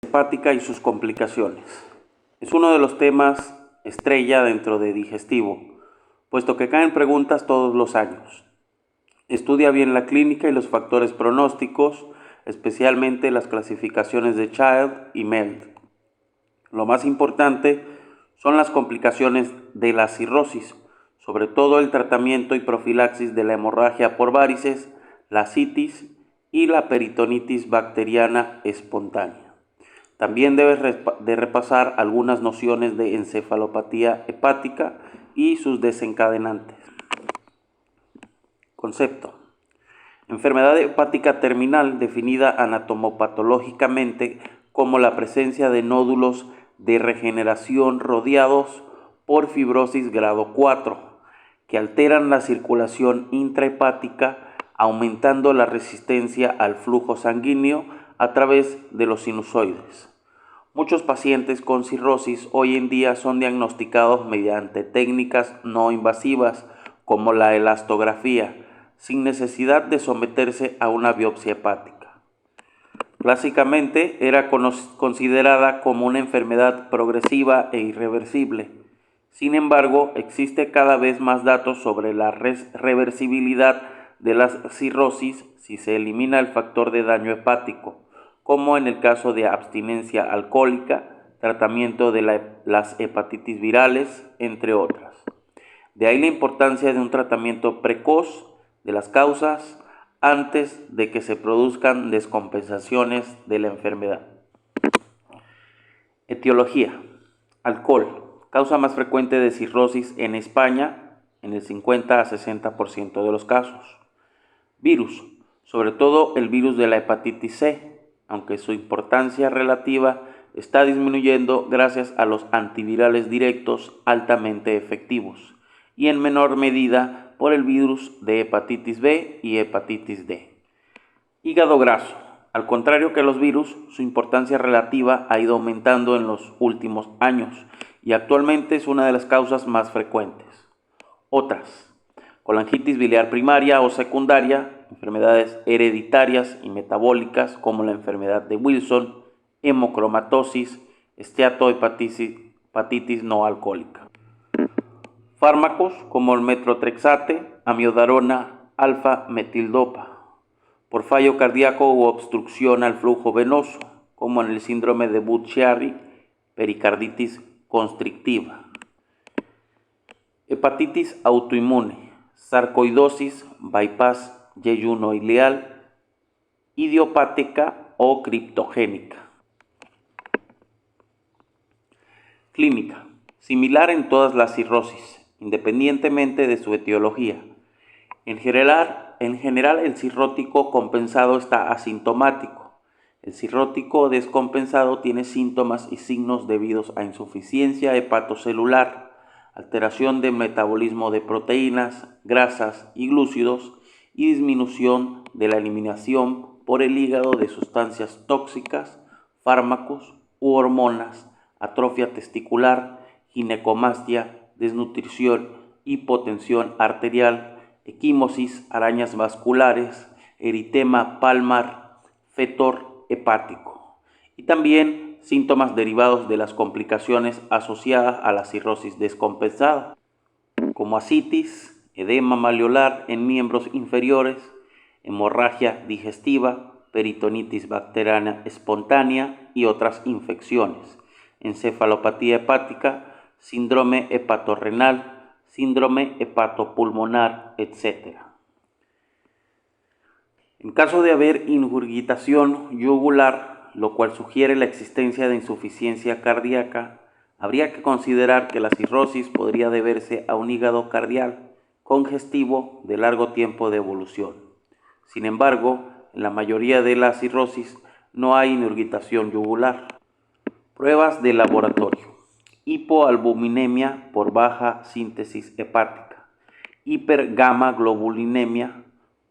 hepática y sus complicaciones. Es uno de los temas estrella dentro de digestivo, puesto que caen preguntas todos los años. Estudia bien la clínica y los factores pronósticos, especialmente las clasificaciones de Child y MELD. Lo más importante son las complicaciones de la cirrosis, sobre todo el tratamiento y profilaxis de la hemorragia por varices, la citis y la peritonitis bacteriana espontánea. También debes de repasar algunas nociones de encefalopatía hepática y sus desencadenantes. Concepto. Enfermedad hepática terminal definida anatomopatológicamente como la presencia de nódulos de regeneración rodeados por fibrosis grado 4, que alteran la circulación intrahepática, aumentando la resistencia al flujo sanguíneo a través de los sinusoides. Muchos pacientes con cirrosis hoy en día son diagnosticados mediante técnicas no invasivas como la elastografía, sin necesidad de someterse a una biopsia hepática. Clásicamente era considerada como una enfermedad progresiva e irreversible. Sin embargo, existe cada vez más datos sobre la reversibilidad de la cirrosis si se elimina el factor de daño hepático, como en el caso de abstinencia alcohólica, tratamiento de las hepatitis virales, entre otras. De ahí la importancia de un tratamiento precoz de las causas antes de que se produzcan descompensaciones de la enfermedad. Etiología. Alcohol. Causa más frecuente de cirrosis en España en el 50 a 60% de los casos. Virus. Sobre todo el virus de la hepatitis C, aunque su importancia relativa está disminuyendo gracias a los antivirales directos altamente efectivos y en menor medida por el virus de hepatitis B y hepatitis D. Hígado graso. Al contrario que los virus, su importancia relativa ha ido aumentando en los últimos años y actualmente es una de las causas más frecuentes. Otras. Colangitis biliar primaria o secundaria, enfermedades hereditarias y metabólicas como la enfermedad de Wilson, hemocromatosis, esteatohepatitis no alcohólica. Fármacos como el metrotrexate, amiodarona, alfa-metildopa, por fallo cardíaco u obstrucción al flujo venoso, como en el síndrome de Budd-Chiari, pericarditis constrictiva. Hepatitis autoinmune, sarcoidosis, bypass yeyuno-ileal, idiopática o criptogénica. Clínica. Similar en todas las cirrosis, independientemente de su etiología. En general, el cirrótico compensado está asintomático. El cirrótico descompensado tiene síntomas y signos debidos a insuficiencia hepatocelular, alteración del metabolismo de proteínas, grasas y glúcidos y disminución de la eliminación por el hígado de sustancias tóxicas, fármacos u hormonas, atrofia testicular, ginecomastia, desnutrición, hipotensión arterial, equimosis, arañas vasculares, eritema palmar, fetor hepático y también síntomas derivados de las complicaciones asociadas a la cirrosis descompensada, como ascitis, edema malleolar en miembros inferiores, hemorragia digestiva, peritonitis bacteriana espontánea y otras infecciones, encefalopatía hepática, síndrome hepatorrenal, síndrome hepatopulmonar, etc. En caso de haber ingurgitación yugular, lo cual sugiere la existencia de insuficiencia cardíaca, habría que considerar que la cirrosis podría deberse a un hígado cardial congestivo de largo tiempo de evolución. Sin embargo, en la mayoría de las cirrosis no hay ingurgitación yugular. Pruebas de laboratorio. Hipoalbuminemia por baja síntesis hepática, hipergamaglobulinemia,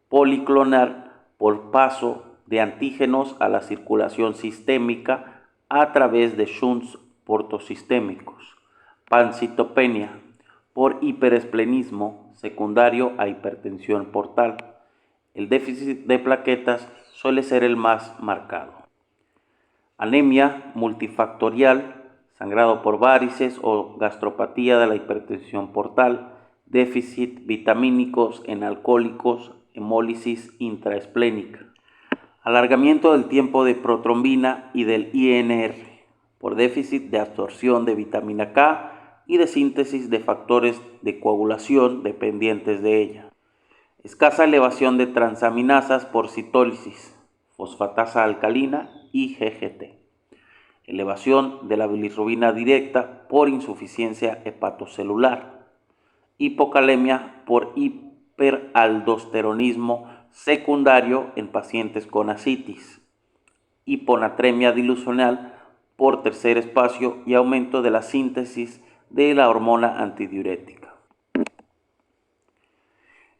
policlonal por paso de antígenos a la circulación sistémica a través de shunts portosistémicos, pancitopenia por hiperesplenismo secundario a hipertensión portal. El déficit de plaquetas suele ser el más marcado. anemia multifactorial, sangrado por varices o gastropatía de la hipertensión portal, déficit vitamínicos en alcohólicos, hemólisis intraesplénica, alargamiento del tiempo de protrombina y del INR por déficit de absorción de vitamina K y de síntesis de factores de coagulación dependientes de ella. Escasa elevación de transaminasas por citólisis, fosfatasa alcalina y GGT. Elevación de la bilirrubina directa por insuficiencia hepatocelular. Hipocalemia por hiperaldosteronismo secundario en pacientes con ascitis. Hiponatremia dilucional por tercer espacio y aumento de la síntesis de la hormona antidiurética.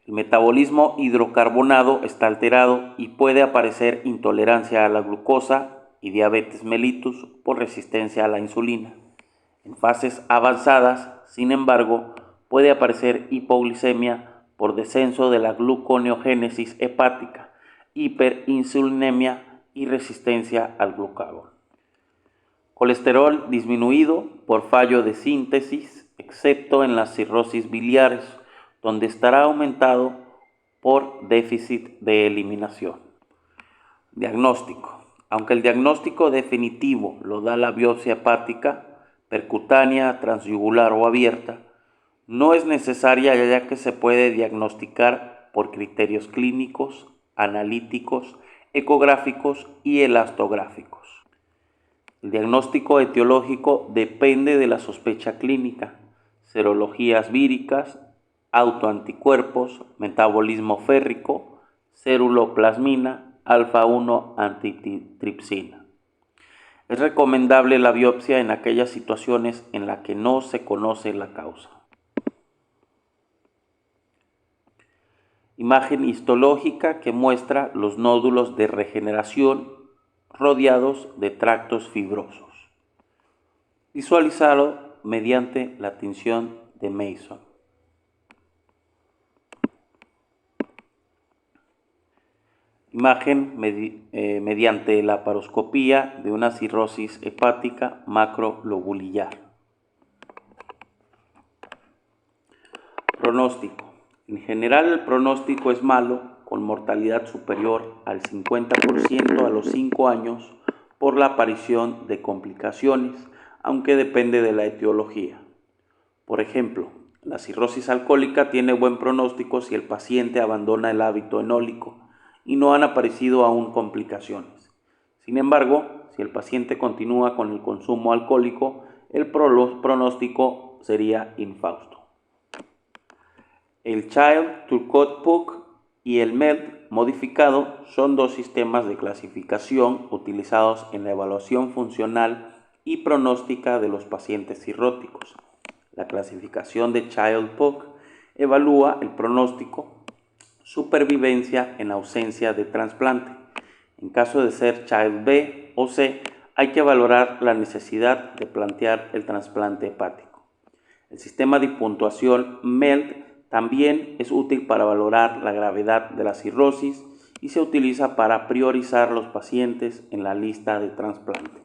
El metabolismo hidrocarbonado está alterado y puede aparecer intolerancia a la glucosa y diabetes mellitus por resistencia a la insulina. En fases avanzadas, sin embargo, puede aparecer hipoglicemia por descenso de la gluconeogénesis hepática, hiperinsulinemia y resistencia al glucagón. Colesterol disminuido por fallo de síntesis, excepto en las cirrosis biliares, donde estará aumentado por déficit de eliminación. Diagnóstico. Aunque el diagnóstico definitivo lo da la biopsia hepática, percutánea, transyugular o abierta, no es necesaria ya que se puede diagnosticar por criterios clínicos, analíticos, ecográficos y elastográficos. El diagnóstico etiológico depende de la sospecha clínica, serologías víricas, autoanticuerpos, metabolismo férrico, ceruloplasmina, alfa-1 antitripsina. Es recomendable la biopsia en aquellas situaciones en las que no se conoce la causa. Imagen histológica que muestra los nódulos de regeneración rodeados de tractos fibrosos. Visualizado mediante la tinción de Mason. Imagen mediante la laparoscopía de una cirrosis hepática macrolobulillar. Pronóstico. En general el pronóstico es malo, con mortalidad superior al 50% a los 5 años por la aparición de complicaciones, aunque depende de la etiología. Por ejemplo, la cirrosis alcohólica tiene buen pronóstico si el paciente abandona el hábito enólico y no han aparecido aún complicaciones. Sin embargo, si el paciente continúa con el consumo alcohólico, el pronóstico sería infausto. El Child-Turcotte-Cook y el MELD modificado son dos sistemas de clasificación utilizados en la evaluación funcional y pronóstica de los pacientes cirróticos. La clasificación de Child-Cook evalúa el pronóstico, supervivencia en ausencia de trasplante. En caso de ser Child B o C, hay que valorar la necesidad de plantear el trasplante hepático. El sistema de puntuación MELD también es útil para valorar la gravedad de la cirrosis y se utiliza para priorizar los pacientes en la lista de trasplante.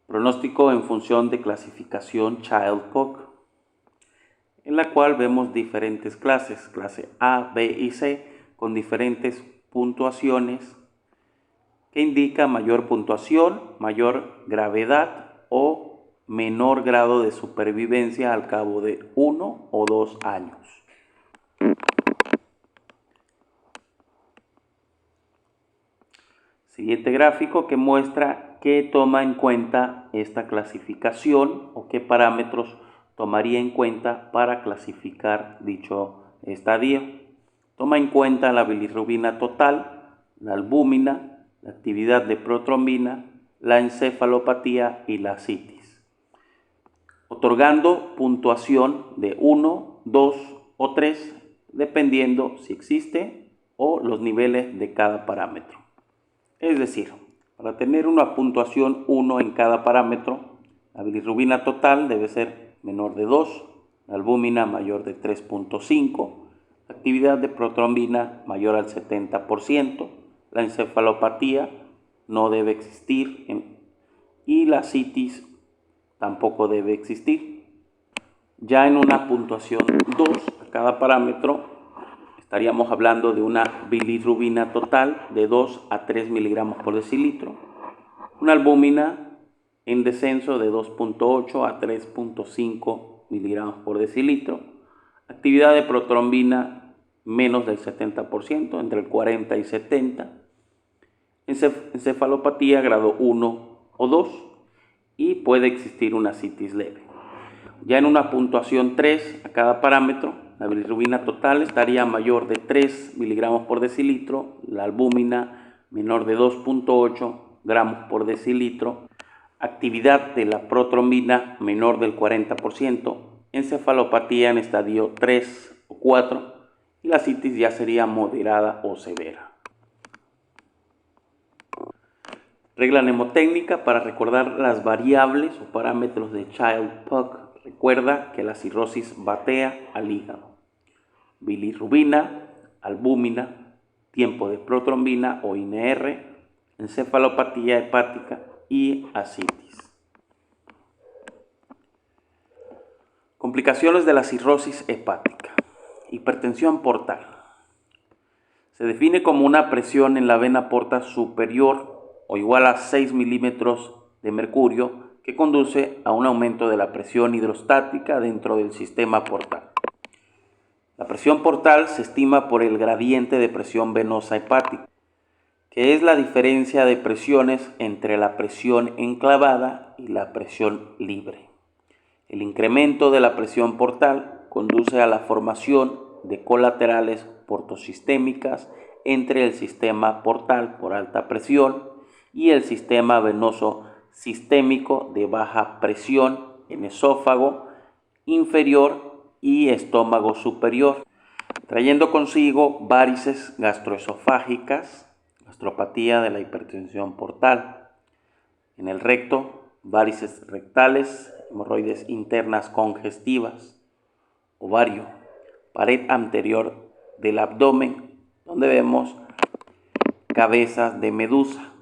Pronóstico en función de clasificación Child-Cook, en la cual vemos diferentes clases, clase A, B y C, con diferentes puntuaciones que indica mayor puntuación, mayor gravedad o menor grado de supervivencia al cabo de 1 o 2 años. Siguiente gráfico que muestra qué toma en cuenta esta clasificación o qué parámetros tomaría en cuenta para clasificar dicho estadio. Toma en cuenta la bilirrubina total, la albúmina, la actividad de protrombina, la encefalopatía y la ascitis, otorgando puntuación de 1, 2 o 3, dependiendo si existe o los niveles de cada parámetro. Es decir, para tener una puntuación 1 en cada parámetro, la bilirrubina total debe ser menor de 2, la albúmina mayor de 3.5, la actividad de protrombina mayor al 70%, La encefalopatía no debe existir y la citis tampoco debe existir. Ya en una puntuación 2 a cada parámetro estaríamos hablando de una bilirrubina total de 2 a 3 miligramos por decilitro, una albúmina en descenso de 2.8 a 3.5 miligramos por decilitro, actividad de protrombina menos del 70%, entre el 40 y 70, encefalopatía grado 1 o 2 y puede existir una citis leve. Ya en una puntuación 3 a cada parámetro, la bilirrubina total estaría mayor de 3 miligramos por decilitro, la albúmina menor de 2.8 gramos por decilitro, actividad de la protrombina menor del 40%, encefalopatía en estadio 3 o 4 y la citis ya sería moderada o severa. Regla mnemotécnica para recordar las variables o parámetros de Child-Pugh. Recuerda que la cirrosis batea al hígado. Bilirrubina, albúmina, tiempo de protrombina o INR, encefalopatía hepática y ascitis. Complicaciones de la cirrosis hepática. Hipertensión portal. Se define como una presión en la vena porta superior o igual a 6 milímetros de mercurio que conduce a un aumento de la presión hidrostática dentro del sistema portal. La presión portal se estima por el gradiente de presión venosa hepática, que es la diferencia de presiones entre la presión enclavada y la presión libre. El incremento de la presión portal conduce a la formación de colaterales portosistémicas entre el sistema portal por alta presión y el sistema venoso sistémico de baja presión en esófago inferior y estómago superior, trayendo consigo varices gastroesofágicas, gastropatía de la hipertensión portal. En el recto, varices rectales, hemorroides internas congestivas, ovario, pared anterior del abdomen, donde vemos cabezas de medusa,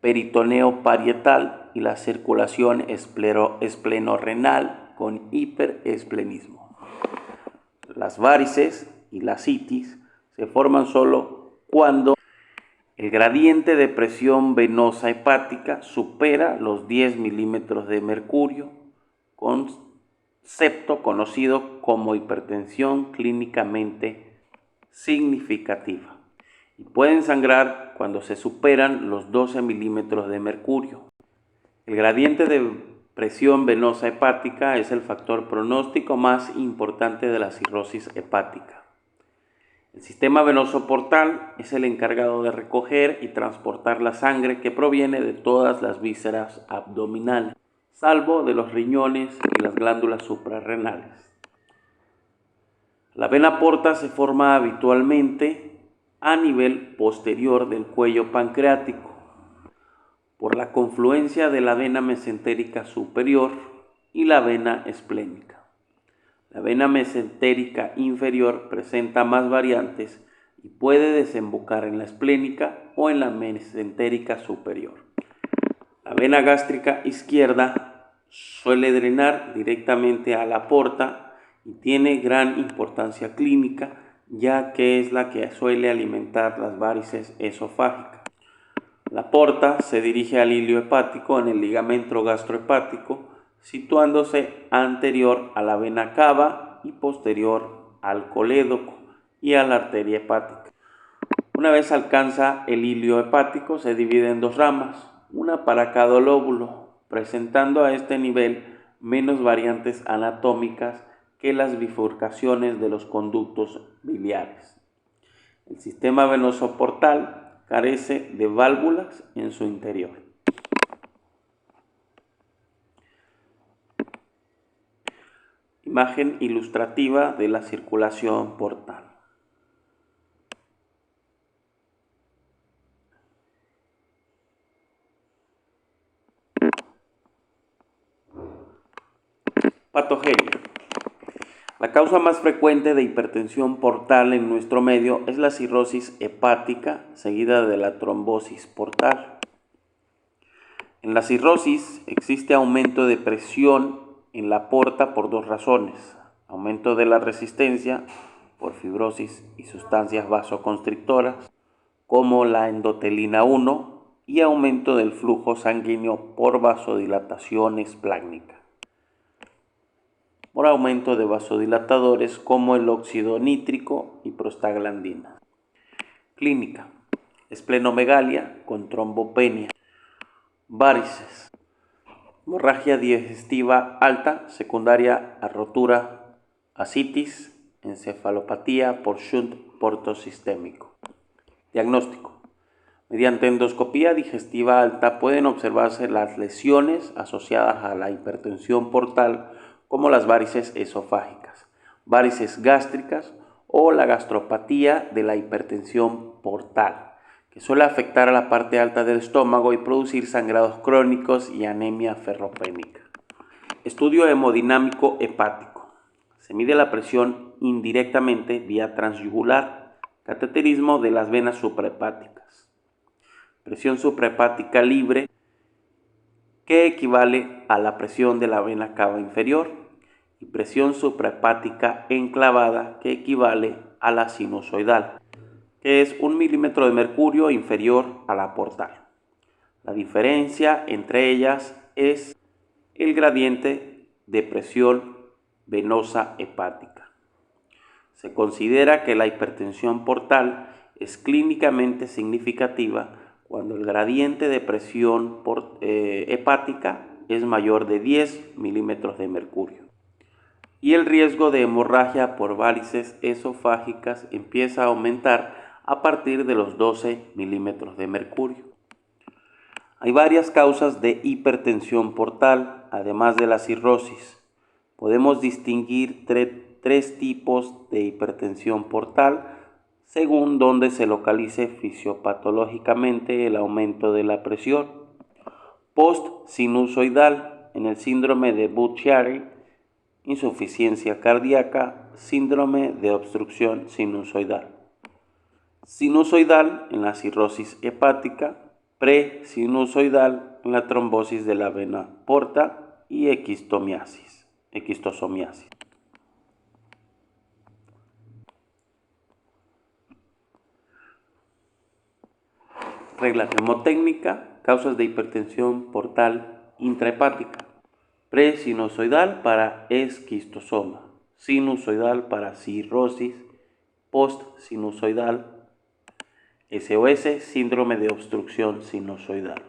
peritoneo parietal y la circulación esplenorrenal con hiperesplenismo. Las varices y la citis se forman solo cuando el gradiente de presión venosa hepática supera los 10 milímetros de mercurio, concepto conocido como hipertensión clínicamente significativa, y pueden sangrar cuando se superan los 12 milímetros de mercurio. El gradiente de presión venosa hepática es el factor pronóstico más importante de la cirrosis hepática. El sistema venoso portal es el encargado de recoger y transportar la sangre que proviene de todas las vísceras abdominales, salvo de los riñones y las glándulas suprarrenales. La vena porta se forma habitualmente a nivel posterior del cuello pancreático, por la confluencia de la vena mesentérica superior y la vena esplénica. La vena mesentérica inferior presenta más variantes y puede desembocar en la esplénica o en la mesentérica superior. La vena gástrica izquierda suele drenar directamente a la porta y tiene gran importancia clínica, ya que es la que suele alimentar las varices esofágicas. La porta se dirige al hilio hepático en el ligamento gastrohepático, situándose anterior a la vena cava y posterior al colédoco y a la arteria hepática. Una vez alcanza el hilio hepático, se divide en dos ramas, una para cada lóbulo, presentando a este nivel menos variantes anatómicas que las bifurcaciones de los conductos biliares. El sistema venoso portal carece de válvulas en su interior. Imagen ilustrativa de la circulación portal. Patogenia. La causa más frecuente de hipertensión portal en nuestro medio es la cirrosis hepática, seguida de la trombosis portal. En la cirrosis existe aumento de presión en la porta por dos razones: aumento de la resistencia por fibrosis y sustancias vasoconstrictoras como la endotelina 1 y aumento del flujo sanguíneo por vasodilatación esplácnica, por aumento de vasodilatadores como el óxido nítrico y prostaglandina. Clínica: esplenomegalia con trombopenia, varices, hemorragia digestiva alta secundaria a rotura, ascitis, encefalopatía por shunt portosistémico. Diagnóstico: mediante endoscopía digestiva alta pueden observarse las lesiones asociadas a la hipertensión portal como las varices esofágicas, varices gástricas o la gastropatía de la hipertensión portal, que suele afectar a la parte alta del estómago y producir sangrados crónicos y anemia ferropénica. Estudio hemodinámico hepático. Se mide la presión indirectamente vía transyugular, cateterismo de las venas suprahepáticas. Presión suprahepática libre, que equivale a la presión de la vena cava inferior, y presión suprahepática enclavada, que equivale a la sinusoidal, que es 1 milímetro de mercurio inferior a la portal. La diferencia entre ellas es el gradiente de presión venosa hepática. Se considera que la hipertensión portal es clínicamente significativa cuando el gradiente de presión hepática es mayor de 10 milímetros de mercurio y el riesgo de hemorragia por varices esofágicas empieza a aumentar a partir de los 12 milímetros de mercurio. Hay varias causas de hipertensión portal, además de la cirrosis. Podemos distinguir tres tipos de hipertensión portal según donde se localice fisiopatológicamente el aumento de la presión: post-sinusoidal en el síndrome de Budd-Chiari, insuficiencia cardíaca, síndrome de obstrucción sinusoidal; sinusoidal en la cirrosis hepática; pre-sinusoidal en la trombosis de la vena porta y esquistosomiasis. Regla mnemotécnica: causas de hipertensión portal intrahepática: pre-sinusoidal para esquistosoma, sinusoidal para cirrosis, post-sinusoidal SOS, síndrome de obstrucción sinusoidal.